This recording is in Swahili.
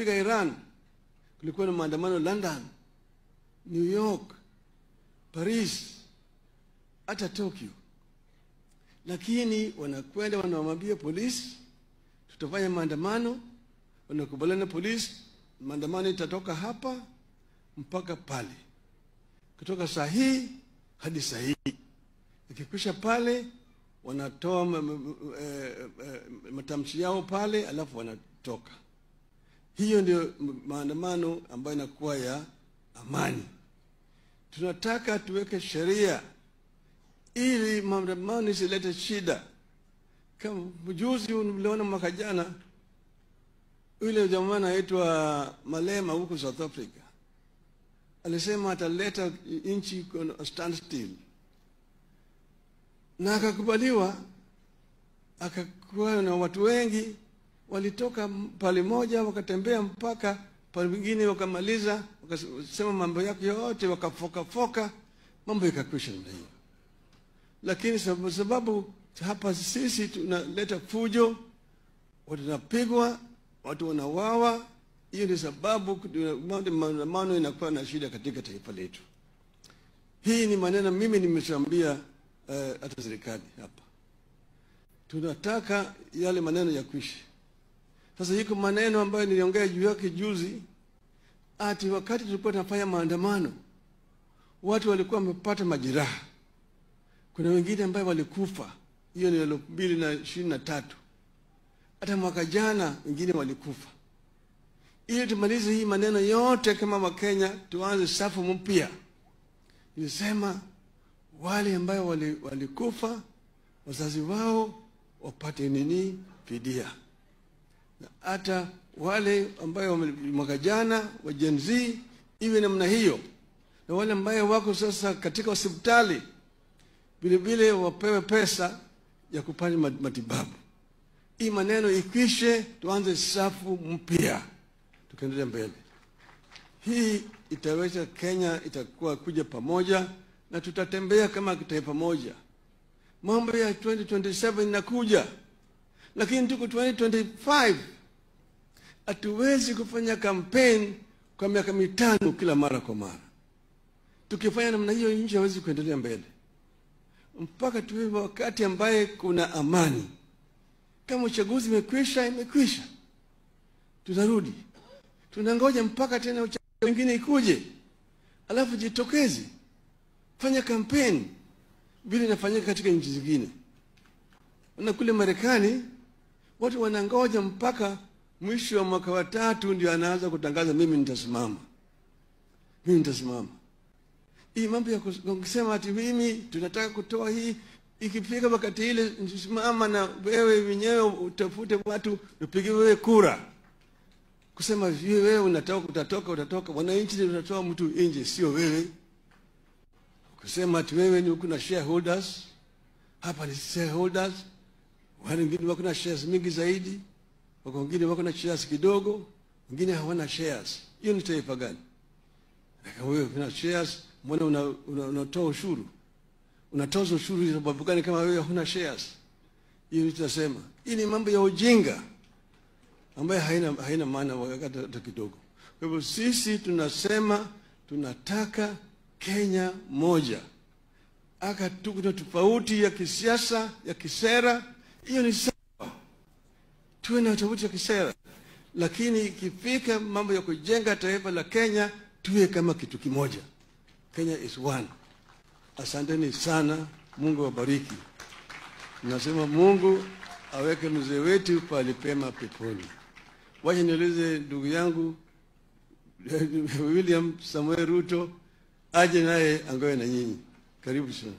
Piga Iran, kulikuwa na maandamano London, New York, Paris, hata Tokyo. Lakini wanakwenda wanamwambia polisi tutafanya maandamano, wanakubaliana polisi, maandamano itatoka hapa mpaka pale, kutoka saa hii hadi saa hii. Ikikwisha pale wanatoa matamshi yao pale, alafu wanatoka. Hiyo ndio maandamano ambayo inakuwa ya amani. Tunataka tuweke sheria ili maandamano isilete shida. Kama juzi uliona mwaka jana, yule jamaa anaitwa Malema huko South Africa alisema ataleta nchi kwa standstill, na akakubaliwa. Akakuwa na watu wengi walitoka pale moja wakatembea mpaka pale mwingine, wakamaliza, wakasema mambo yake yote, wakafoka mambo yakakwisha namna hiyo. Lakini sababu hapa sisi tunaleta fujo, watu wanapigwa, watu wanawawa, hiyo ni sababu maandamano inakuwa na shida katika taifa letu. Hii ni maneno mimi nimeshaambia hata serikali hapa. Tunataka yale maneno ya kuishi. Sasa hiko maneno ambayo niliongea juu yake juzi, ati wakati tulikuwa tunafanya maandamano watu walikuwa wamepata majeraha. Kuna wengine ambao walikufa. Hiyo ni 2023. Hata mwaka jana wengine walikufa. Ili tumalize hii maneno yote kama Wakenya, tuanze safu mpya. Nilisema wale ambao walikufa, wazazi wao wapate nini? Fidia. Na hata wale ambao mwaka jana wa Gen Z iwe namna hiyo. Na wale ambao wako sasa katika hospitali vile vile wapewe pesa ya kupata matibabu. Hii maneno ikwishe, tuanze safu mpya, tukaendelea mbele. Hii itaweza Kenya itakuwa kuja pamoja na tutatembea kama taifa moja. Mambo ya 2027 inakuja, lakini tuko 2025. Hatuwezi kufanya campaign kwa miaka 5 kila mara kwa mara. Tukifanya namna hiyo nchi haiwezi kuendelea mbele. Mpaka tuwe wakati ambaye kuna amani. Kama uchaguzi imekwisha, tunarudi. Tunangoja mpaka tena uchaguzi mwingine ikuje, alafu jitokeze, fanya campaign vile inafanyika katika nchi zingine. Na kule Marekani watu wanangoja mpaka mwisho wa mwaka wa 3 ndio anaanza kutangaza mimi nitasimama. Hii mambo ya kusema ati mimi tunataka kutoa hii, ikifika wakati ile nisimama na wewe wenyewe utafute watu upige wewe kura. Kusema wewe utatoka, wananchi ndio utatoa mtu nje, sio wewe. Kusema ati wewe ni kuna shareholders, hapa ni shareholders, wengine wako na shares mingi zaidi, wengine wako na shares kidogo, wengine hawana shares. Hiyo ni taifa gani? Kama wewe una shares, mbona unatoa ushuru? Unatoza ushuru sababu gani kama wewe huna shares? Hiyo ni tunasema. Hii ni mambo ya ujinga ambayo haina maana wakati kidogo. Kwa hivyo sisi tunasema tunataka Kenya moja. Tuko tofauti ya kisiasa, ya kisera, hiyo ni sawa. Tuwe na tofauti ya kisera. Lakini ikifika mambo ya kujenga taifa la Kenya, tuwe kama kitu kimoja. Kenya is one. Asanteni sana, Mungu wabariki. Nasema Mungu aweke mzee wetu pale pema peponi. Wacha nieleze ndugu yangu William Samuel Ruto aje naye angoe na nyinyi. Karibu sana.